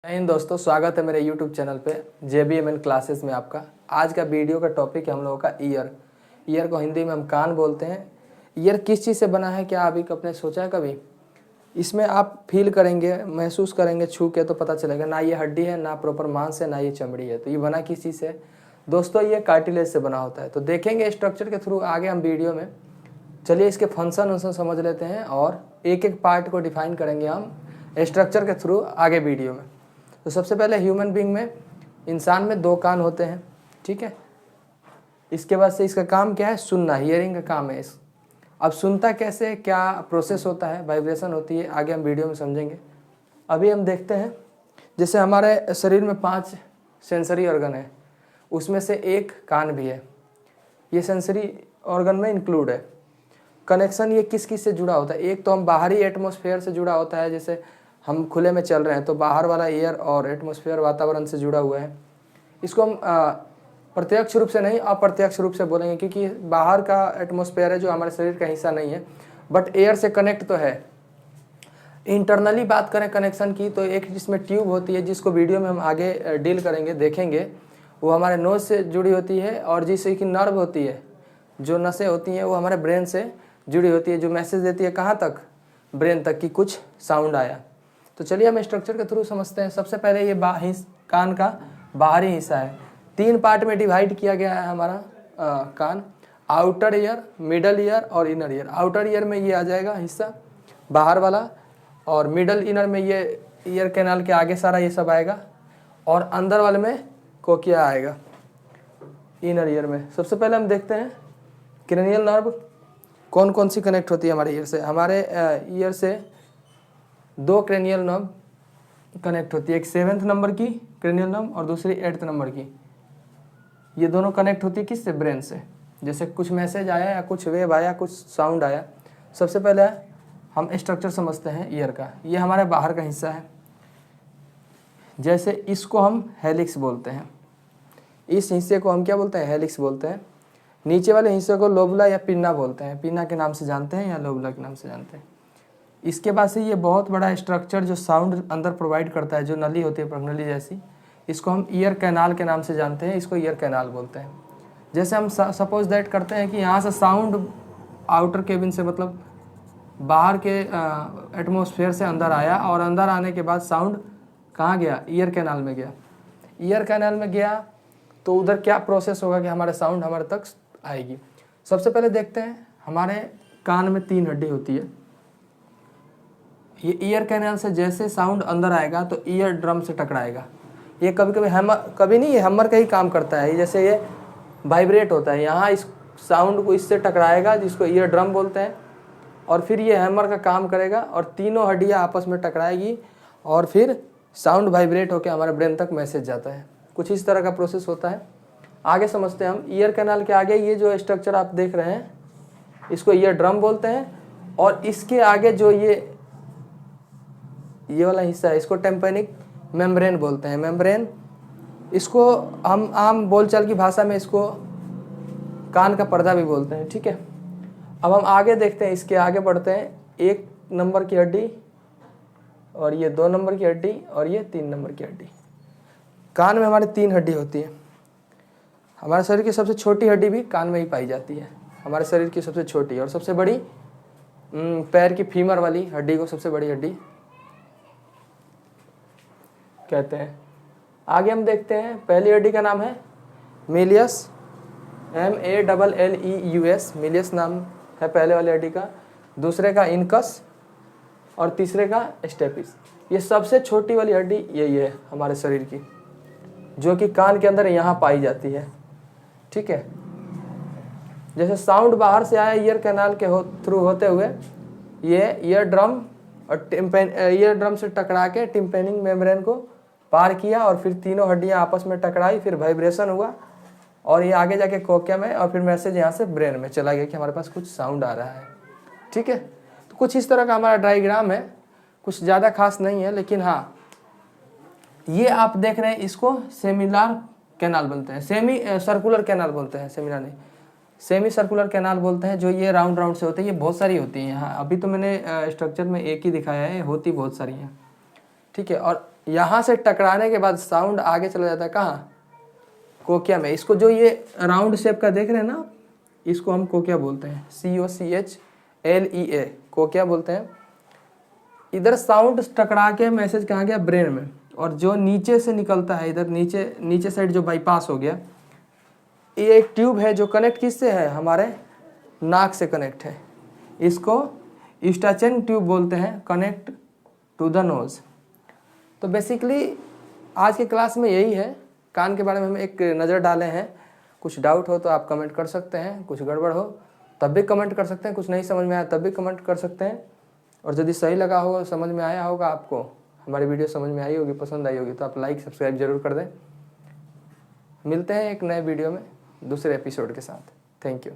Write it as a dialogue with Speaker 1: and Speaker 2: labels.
Speaker 1: जय हिंद दोस्तों, स्वागत है मेरे YouTube चैनल पे JBMN क्लासेस में आपका। आज का वीडियो का टॉपिक है हम लोगों का ईयर। ईयर को हिंदी में हम कान बोलते हैं। ईयर किस चीज़ से बना है, क्या अभी आपने सोचा है कभी? इसमें आप फील करेंगे, महसूस करेंगे छू के तो पता चलेगा। ना ये हड्डी है, ना प्रॉपर मांस है, ना ये चमड़ी है। तो ये बना किस चीज़ से? दोस्तों ये कार्टिलेज से बना होता है। तो देखेंगे स्ट्रक्चर के थ्रू आगे हम वीडियो में। चलिए इसके फंक्शन समझ लेते हैं और एक एक पार्ट को डिफाइन करेंगे हम स्ट्रक्चर के थ्रू आगे वीडियो में। तो सबसे पहले ह्यूमन बीइंग में, इंसान में 2 कान होते हैं, ठीक है। इसके बाद से इसका काम क्या है? सुनना, हियरिंग का काम है इस। अब सुनता कैसे, क्या प्रोसेस होता है, वाइब्रेशन होती है, आगे हम वीडियो में समझेंगे। अभी हम देखते हैं, जैसे हमारे शरीर में 5 सेंसरी ऑर्गन है, उसमें से एक कान भी है। ये सेंसरी ऑर्गन में इंक्लूड है। कनेक्शन ये किस किस से जुड़ा होता है? एक तो हम बाहरी एटमॉस्फेयर से जुड़ा होता है, जैसे हम खुले में चल रहे हैं तो बाहर वाला एयर और एटमॉस्फेयर वातावरण से जुड़ा हुआ है। इसको हम प्रत्यक्ष रूप से नहीं, अप्रत्यक्ष रूप से बोलेंगे, क्योंकि बाहर का एटमॉस्फेयर है जो हमारे शरीर का हिस्सा नहीं है, बट एयर से कनेक्ट तो है। इंटरनली बात करें कनेक्शन की, तो एक जिसमें ट्यूब होती है, जिसको वीडियो में हम आगे डील करेंगे, देखेंगे, वो हमारे नोज से जुड़ी होती है। और जिससे कि नर्व होती है, जो नसें होती हैं, वो हमारे ब्रेन से जुड़ी होती है, जो मैसेज देती है कहाँ तक? ब्रेन तक, कि कुछ साउंड आया। तो चलिए हम स्ट्रक्चर के थ्रू समझते हैं। सबसे पहले ये कान का बाहरी हिस्सा है। 3 पार्ट में डिवाइड किया गया है हमारा कान। आउटर ईयर, मिडल ईयर और इनर ईयर। आउटर ईयर में ये आ जाएगा हिस्सा बाहर वाला, और मिडल इनर में ये ईयर कैनाल के आगे सारा ये सब आएगा, और अंदर वाले में कोकिया आएगा इनर ईयर में। सबसे पहले हम देखते हैं क्रेनियल नर्व कौन कौन सी कनेक्ट होती है हमारे ईयर से। हमारे ईयर से 2 क्रेनियल नर्व कनेक्ट होती है, एक 7th नंबर की क्रेनियल नर्व और दूसरी 8th नंबर की। ये दोनों कनेक्ट होती है किससे? ब्रेन से। जैसे कुछ मैसेज आया या कुछ वेव आया, कुछ साउंड आया। सबसे पहले हम स्ट्रक्चर समझते हैं ईयर का। ये हमारे बाहर का हिस्सा है। जैसे इसको हम हेलिक्स बोलते हैं। इस हिस्से को हम क्या बोलते हैं? हेलिक्स बोलते हैं। नीचे वाले हिस्से को लोबुला या पिन्ना बोलते हैं। पिन्ना के नाम से जानते हैं या लोबुला के नाम से जानते हैं। इसके बाद से ये बहुत बड़ा स्ट्रक्चर जो साउंड अंदर प्रोवाइड करता है, जो नली होती है प्रज्ञनली जैसी, इसको हम ईयर कैनाल के नाम से जानते हैं। इसको ईयर कैनाल बोलते हैं। जैसे हम सपोज दैट करते हैं कि यहाँ से साउंड आउटर केबिन से, मतलब बाहर के एटमॉस्फेयर से अंदर आया, और अंदर आने के बाद साउंड कहाँ गया? ईयर कैनाल में गया। ईयर कैनाल में गया तो उधर क्या प्रोसेस होगा कि हमारे साउंड हमारे तक आएगी। सबसे पहले देखते हैं, हमारे कान में 3 हड्डी होती है। ये ईयर कैनाल से जैसे साउंड अंदर आएगा तो ईयर ड्रम से टकराएगा। ये कभी कभी हैमर, कभी नहीं, ये हैमर का ही काम करता है। जैसे ये वाइब्रेट होता है, यहाँ इस साउंड को इससे टकराएगा, जिसको ईयर ड्रम बोलते हैं, और फिर ये हैमर का काम करेगा और तीनों हड्डियाँ आपस में टकराएगी, और फिर साउंड वाइब्रेट होकर हमारे ब्रेन तक मैसेज जाता है। कुछ इस तरह का प्रोसेस होता है। आगे समझते हैं हम। ईयर कैनाल के आगे ये जो स्ट्रक्चर आप देख रहे हैं, इसको ईयर ड्रम बोलते हैं। और इसके आगे जो ये वाला हिस्सा है, इसको टेम्पेनिक मेम्ब्रेन बोलते हैं। मेम्ब्रेन, इसको हम आम बोलचाल की भाषा में इसको कान का पर्दा भी बोलते हैं, ठीक है। अब हम आगे देखते हैं, इसके आगे बढ़ते हैं। 1 नंबर की हड्डी, और ये 2 नंबर की हड्डी, और ये 3 नंबर की हड्डी। कान में हमारे 3 हड्डी होती है। हमारे शरीर की सबसे छोटी हड्डी भी कान में ही पाई जाती है। हमारे शरीर की सबसे छोटी और सबसे बड़ी पैर की फीमर वाली हड्डी को सबसे बड़ी हड्डी कहते हैं। आगे हम देखते हैं, पहली हड्डी का नाम है मिलियस, MALLEUS। मिलियस नाम है पहले वाली हड्डी का। दूसरे का इनकस, और तीसरे का स्टेपिस। ये सबसे छोटी वाली हड्डी यही है हमारे शरीर की, जो कि कान के अंदर यहाँ पाई जाती है, ठीक है। जैसे साउंड बाहर से आया ईयर कैनाल के थ्रू होते हुए, ये ईयर ड्रम और ईयर ड्रम से टकरा के टिम्पेनिक मेम्ब्रेन को पार किया, और फिर तीनों हड्डियां आपस में टकराई, फिर वाइब्रेशन हुआ, और ये आगे जाके कोकिया में, और फिर मैसेज यहाँ से ब्रेन में चला गया कि हमारे पास कुछ साउंड आ रहा है, ठीक है। तो कुछ इस तरह का हमारा डायग्राम है। कुछ ज़्यादा खास नहीं है, लेकिन हाँ, ये आप देख रहे हैं, इसको सेमिनार कैनाल बोलते हैं। सेमी सर्कुलर कैनाल बोलते हैं, सेमिनार नहीं, सेमी सर्कुलर कैनाल बोलते हैं। जो ये राउंड राउंड से होते हैं, ये बहुत सारी होती हैं। यहाँ अभी तो मैंने स्ट्रक्चर में एक ही दिखाया है, होती बहुत सारी हैं, ठीक है। और यहाँ से टकराने के बाद साउंड आगे चला जाता है कहाँ, कोकिया में। इसको जो ये राउंड शेप का देख रहे हैं ना, इसको हम कोकिया बोलते हैं, COCHLEA, कोकिया बोलते हैं। इधर साउंड टकरा के मैसेज कहाँ गया, ब्रेन में। और जो नीचे से निकलता है, इधर नीचे साइड जो बाईपास हो गया, ये एक ट्यूब है जो कनेक्ट किससे है, हमारे नाक से कनेक्ट है। इसको यूस्टाचिन ट्यूब बोलते हैं, कनेक्ट टू द नोज। तो बेसिकली आज के क्लास में यही है, कान के बारे में हम एक नज़र डाले हैं। कुछ डाउट हो तो आप कमेंट कर सकते हैं, कुछ गड़बड़ हो तब भी कमेंट कर सकते हैं, कुछ नहीं समझ में आया तब भी कमेंट कर सकते हैं। और यदि सही लगा हो, समझ में आया होगा, आपको हमारी वीडियो समझ में आई होगी, पसंद आई होगी, तो आप लाइक सब्सक्राइब जरूर कर दें। मिलते हैं एक नए वीडियो में दूसरे एपिसोड के साथ। Thank you.